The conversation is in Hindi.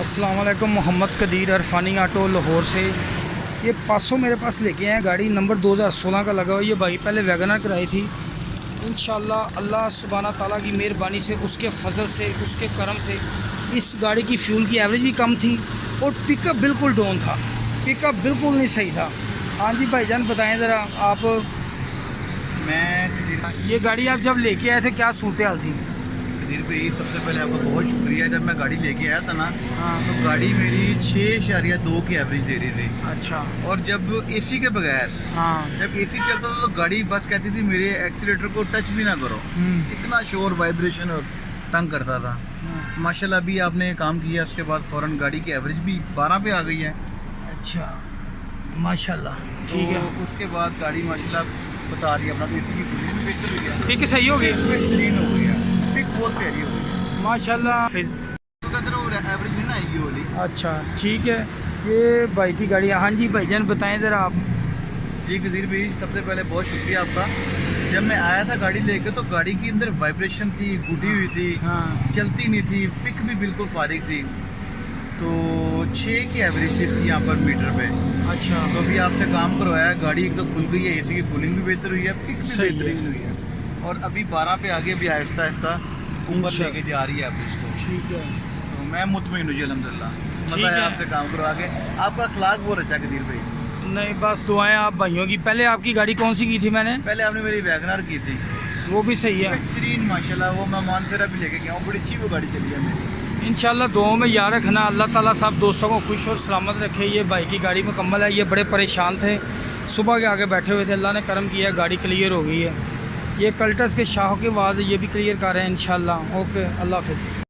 अस्सलाम वालेकुम। मोहम्मद कदीर अरफानी ऑटो लाहौर से। ये 500 मेरे पास लेके आए गाड़ी नंबर 2016 का लगा हुआ। ये भाई पहले वैगनर कराई थी। इंशाल्लाह अल्लाह सुब्हाना ताला की मेहरबानी से, उसके फजल से, उसके करम से इस गाड़ी की फ्यूल की एवरेज भी कम थी और पिकअप बिल्कुल डाउन था। पिकअप बिल्कुल नहीं सही था। हाँ जी भाईजान बताएं ज़रा आप। ये गाड़ी आप जब लेके आए थे क्या सूरत हाल थी? कदीर भाई सबसे पहले आपका बहुत शुक्रिया। जब मैं गाड़ी लेके आया था ना, हाँ तो गाड़ी मेरी 6.2 की एवरेज दे रही थी। अच्छा। और जब एसी के बगैर, हाँ जब एसी चलता था तो गाड़ी बस कहती थी मेरे एक्सीलेटर को टच भी ना करो। इतना शोर, वाइब्रेशन और तंग करता था। माशाल्लाह अभी आपने काम किया, उसके बाद फ़ौरन गाड़ी की एवरेज भी 12 पे आ गई है। अच्छा माशाल्लाह ठीक है। तो उसके बाद गाड़ी माशाल्लाह बता रही है अपना, तो एसी की कूलिंग भी बेहतर हो गया, ठीक है, सही हो गई, बेहतरीन हो गया, पिक बहुत प्यारी हो गई माशाल्लाह। फिर तो कहते रहो एवरेज नहीं ना आएगी वाली। अच्छा ठीक है। ये भाई की गाड़ी। हाँ जी भाईजान बताएं ज़रा आप। जी कदीर भाई सबसे पहले बहुत शुक्रिया आपका। जब मैं आया था गाड़ी लेके तो गाड़ी के अंदर वाइब्रेशन थी, घुटी हुई थी, हाँ चलती नहीं थी, पिक भी बिल्कुल फारिग थी। तो 6 की एवरेज थी इसकी यहाँ पर मीटर पे। अच्छा तो अभी आपसे काम करवाया, गाड़ी एक तो खुल गई है, एसी की कूलिंग भी बेहतर हुई है, पिक भी सही है। बेहतरीन हुई है। और अभी 12 पे आगे भी आहिस्ता आहिस्ता ऊपर अच्छा। लेके जा रही है आप इसको। ठीक है। तो मैं मुतमईन हूँ जी अल्हम्दुलिल्लाह। ठीक मज़ा है। है आपसे काम करवा के। आपका अखलाक बहुत अच्छा कदीर भाई। नहीं बस दुआएं आप भाइयों की। पहले आपकी गाड़ी कौन सी की थी मैंने? पहले आपने मेरी वैगनर की थी, वो भी सही है। बेहतरीन माशाल्लाह। वो मैं मानसरा भी लेके गया हूँ, बड़ी अच्छी वो गाड़ी चली है मेरी। इंशाल्लाह दुआओं में याद रखना। अल्लाह ताला सब दोस्तों को खुश और सलामत रखे। ये भाई की गाड़ी मुकम्मल है। ये बड़े परेशान थे, सुबह के आगे बैठे हुए थे, अल्लाह ने करम किया, गाड़ी क्लियर हो गई है। ये कल्टस के शाह के बाद ये भी क्लियर कर रहे हैं इंशाल्लाह। ओके, अल्लाह हाफिज़।